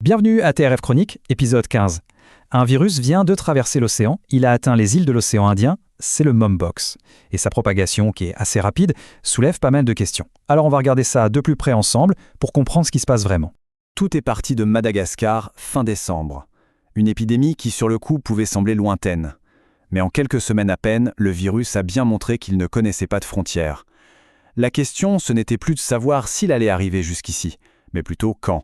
Bienvenue à TRF Chronique, épisode 15. Un virus vient de traverser l'océan, il a atteint les îles de l'océan Indien, c'est le mumpox. Et sa propagation, qui est assez rapide, soulève pas mal de questions. Alors on va regarder ça de plus près ensemble pour comprendre ce qui se passe vraiment. Tout est parti de Madagascar fin décembre. Une épidémie qui sur le coup pouvait sembler lointaine. Mais en quelques semaines à peine, le virus a bien montré qu'il ne connaissait pas de frontières. La question, ce n'était plus de savoir s'il allait arriver jusqu'ici, mais plutôt quand.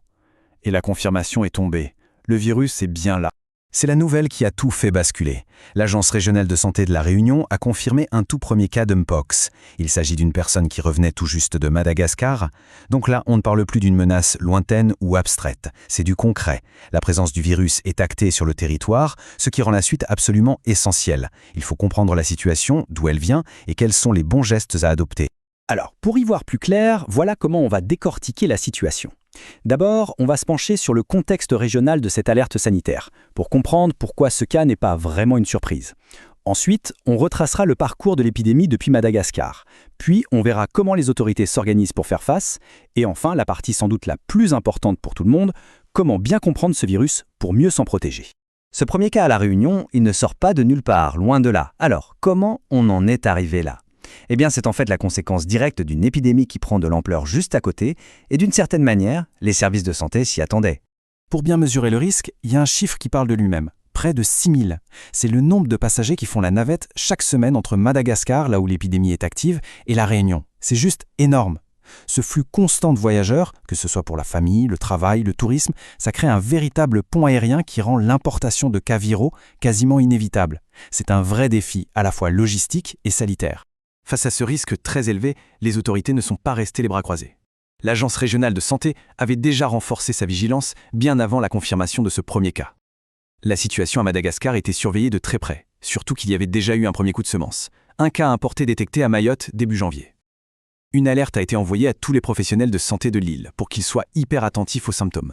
Et la confirmation est tombée. Le virus est bien là. C'est la nouvelle qui a tout fait basculer. L'Agence régionale de santé de La Réunion a confirmé un tout premier cas de mpox. Il s'agit d'une personne qui revenait tout juste de Madagascar. Donc là, on ne parle plus d'une menace lointaine ou abstraite. C'est du concret. La présence du virus est actée sur le territoire, ce qui rend la suite absolument essentielle. Il faut comprendre la situation, d'où elle vient et quels sont les bons gestes à adopter. Alors, pour y voir plus clair, voilà comment on va décortiquer la situation. D'abord, on va se pencher sur le contexte régional de cette alerte sanitaire, pour comprendre pourquoi ce cas n'est pas vraiment une surprise. Ensuite, on retracera le parcours de l'épidémie depuis Madagascar. Puis, on verra comment les autorités s'organisent pour faire face. Et enfin, la partie sans doute la plus importante pour tout le monde, comment bien comprendre ce virus pour mieux s'en protéger. Ce premier cas à La Réunion, il ne sort pas de nulle part, loin de là. Alors, comment on en est arrivé là ? Eh bien, c'est en fait la conséquence directe d'une épidémie qui prend de l'ampleur juste à côté, et d'une certaine manière, les services de santé s'y attendaient. Pour bien mesurer le risque, il y a un chiffre qui parle de lui-même. Près de 6000. C'est le nombre de passagers qui font la navette chaque semaine entre Madagascar, là où l'épidémie est active, et La Réunion. C'est juste énorme. Ce flux constant de voyageurs, que ce soit pour la famille, le travail, le tourisme, ça crée un véritable pont aérien qui rend l'importation de cas viraux quasiment inévitable. C'est un vrai défi, à la fois logistique et sanitaire. Face à ce risque très élevé, les autorités ne sont pas restées les bras croisés. L'Agence régionale de santé avait déjà renforcé sa vigilance bien avant la confirmation de ce premier cas. La situation à Madagascar était surveillée de très près, surtout qu'il y avait déjà eu un premier coup de semence. Un cas importé détecté à Mayotte début janvier. Une alerte a été envoyée à tous les professionnels de santé de l'île pour qu'ils soient hyper attentifs aux symptômes.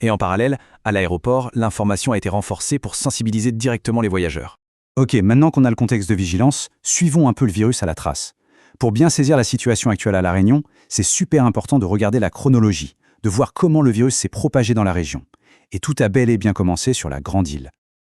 Et en parallèle, à l'aéroport, l'information a été renforcée pour sensibiliser directement les voyageurs. Ok, maintenant qu'on a le contexte de vigilance, suivons un peu le virus à la trace. Pour bien saisir la situation actuelle à La Réunion, c'est super important de regarder la chronologie, de voir comment le virus s'est propagé dans la région. Et tout a bel et bien commencé sur la grande île.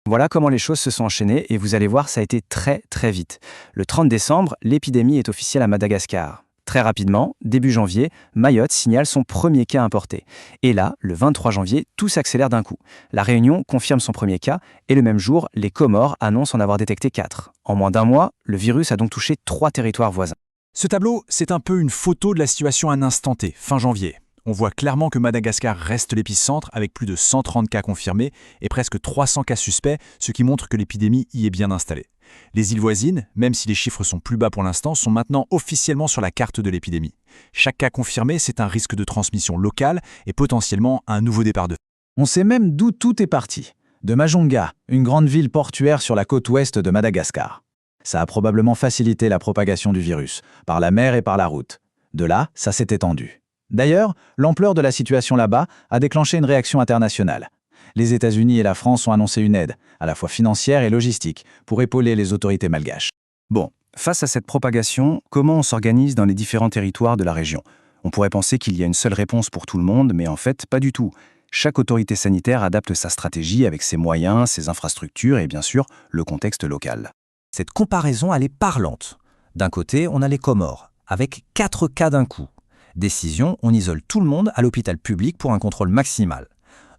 Voilà comment les choses se sont enchaînées, et vous allez voir, ça a été très vite. Le 30 décembre, l'épidémie est officielle à Madagascar. Très rapidement, début janvier, Mayotte signale son premier cas importé. Et là, le 23 janvier, tout s'accélère d'un coup. La Réunion confirme son premier cas, et le même jour, les Comores annoncent en avoir détecté 4. En moins d'un mois, le virus a donc touché 3 territoires voisins. Ce tableau, c'est un peu une photo de la situation à un instant T, fin janvier. On voit clairement que Madagascar reste l'épicentre avec plus de 130 cas confirmés et presque 300 cas suspects, ce qui montre que l'épidémie y est bien installée. Les îles voisines, même si les chiffres sont plus bas pour l'instant, sont maintenant officiellement sur la carte de l'épidémie. Chaque cas confirmé, c'est un risque de transmission locale et potentiellement un nouveau départ de feu. On sait même d'où tout est parti. De Majunga, une grande ville portuaire sur la côte ouest de Madagascar. Ça a probablement facilité la propagation du virus, par la mer et par la route. De là, ça s'est étendu. D'ailleurs, l'ampleur de la situation là-bas a déclenché une réaction internationale. Les États-Unis et la France ont annoncé une aide, à la fois financière et logistique, pour épauler les autorités malgaches. Bon, face à cette propagation, comment on s'organise dans les différents territoires de la région ? On pourrait penser qu'il y a une seule réponse pour tout le monde, mais en fait, pas du tout. Chaque autorité sanitaire adapte sa stratégie avec ses moyens, ses infrastructures et bien sûr, le contexte local. Cette comparaison, elle est parlante. D'un côté, on a les Comores, avec 4 cas d'un coup. Décision, on isole tout le monde à l'hôpital public pour un contrôle maximal.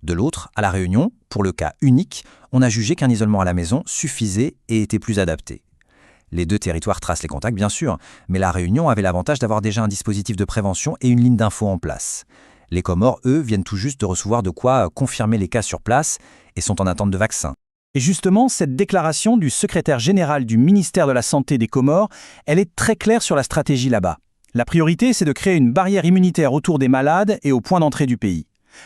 De l'autre, à La Réunion, pour le cas unique, on a jugé qu'un isolement à la maison suffisait et était plus adapté. Les deux territoires tracent les contacts, bien sûr, mais La Réunion avait l'avantage d'avoir déjà un dispositif de prévention et une ligne d'info en place. Les Comores, eux, viennent tout juste de recevoir de quoi confirmer les cas sur place et sont en attente de vaccins. Et justement, cette déclaration du secrétaire général du ministère de la Santé des Comores, elle est très claire sur la stratégie là-bas. La priorité, c'est de créer une barrière immunitaire autour des malades et aux points d'entrée du pays.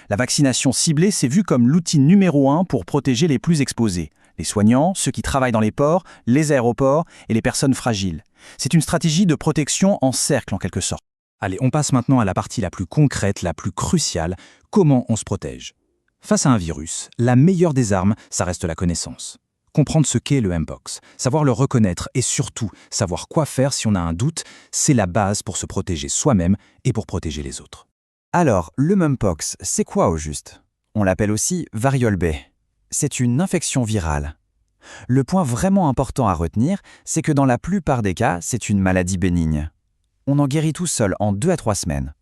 La vaccination ciblée s'est vue comme l'outil numéro 1 pour protéger les plus exposés. Les soignants, ceux qui travaillent dans les ports, les aéroports et les personnes fragiles. C'est une stratégie de protection en cercle en quelque sorte. Allez, on passe maintenant à la partie la plus concrète, la plus cruciale. Comment on se protège ? Face à un virus, la meilleure des armes, ça reste la connaissance. Comprendre ce qu'est le mpox, savoir le reconnaître et surtout savoir quoi faire si on a un doute, c'est la base pour se protéger soi-même et pour protéger les autres. Alors, le mumpox, c'est quoi au juste ? On l'appelle aussi variole B. C'est une infection virale. Le point vraiment important à retenir, c'est que dans la plupart des cas, c'est une maladie bénigne. On en guérit tout seul en 2 à 3 semaines.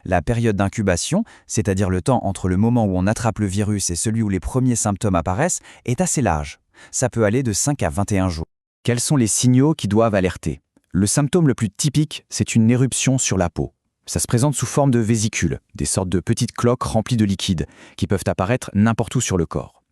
La période d'incubation, c'est-à-dire le temps entre le moment où on attrape le virus et celui où les premiers symptômes apparaissent, est assez large. Ça peut aller de 5 à 21 jours. Quels sont les signaux qui doivent alerter? Le symptôme le plus typique, c'est une éruption sur la peau. Ça se présente sous forme de vésicules, des sortes de petites cloques remplies de liquide, qui peuvent apparaître n'importe où sur le corps.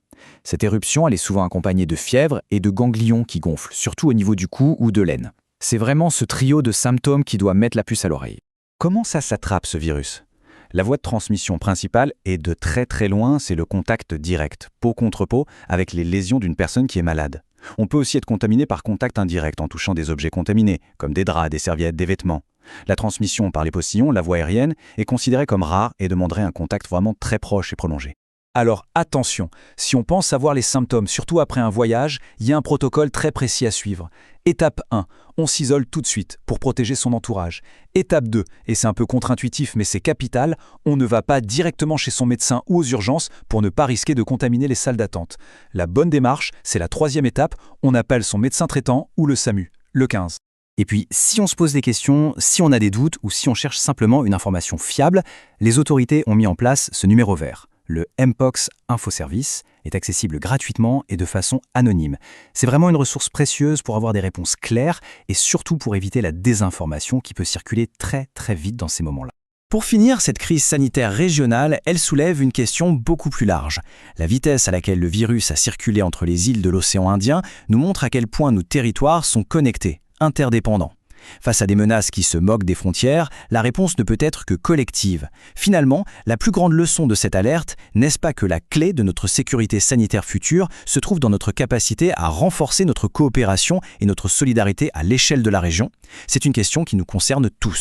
Cette éruption, elle est souvent accompagnée de fièvre et de ganglions qui gonflent, surtout au niveau du cou ou de l'aine. C'est vraiment ce trio de symptômes qui doit mettre la puce à l'oreille. Comment ça s'attrape, ce virus? La voie de transmission principale est de très loin, c'est le contact direct, peau contre peau, avec les lésions d'une personne qui est malade. On peut aussi être contaminé par contact indirect en touchant des objets contaminés, comme des draps, des serviettes, des vêtements. La transmission par les postillons, la voie aérienne, est considérée comme rare et demanderait un contact vraiment très proche et prolongé. Alors attention, si on pense avoir les symptômes, surtout après un voyage, il y a un protocole très précis à suivre. Étape 1, on s'isole tout de suite pour protéger son entourage. Étape 2, et c'est un peu contre-intuitif mais c'est capital, on ne va pas directement chez son médecin ou aux urgences pour ne pas risquer de contaminer les salles d'attente. La bonne démarche, c'est la 3e étape, on appelle son médecin traitant ou le SAMU, le 15. Et puis, si on se pose des questions, si on a des doutes ou si on cherche simplement une information fiable, les autorités ont mis en place ce numéro vert. Le Mpox Infoservice est accessible gratuitement et de façon anonyme. C'est vraiment une ressource précieuse pour avoir des réponses claires et surtout pour éviter la désinformation qui peut circuler très vite dans ces moments-là. Pour finir, cette crise sanitaire régionale, elle soulève une question beaucoup plus large. La vitesse à laquelle le virus a circulé entre les îles de l'océan Indien nous montre à quel point nos territoires sont connectés, interdépendants. Face à des menaces qui se moquent des frontières, la réponse ne peut être que collective. Finalement, la plus grande leçon de cette alerte, n'est-ce pas que la clé de notre sécurité sanitaire future se trouve dans notre capacité à renforcer notre coopération et notre solidarité à l'échelle de la région? C'est une question qui nous concerne tous.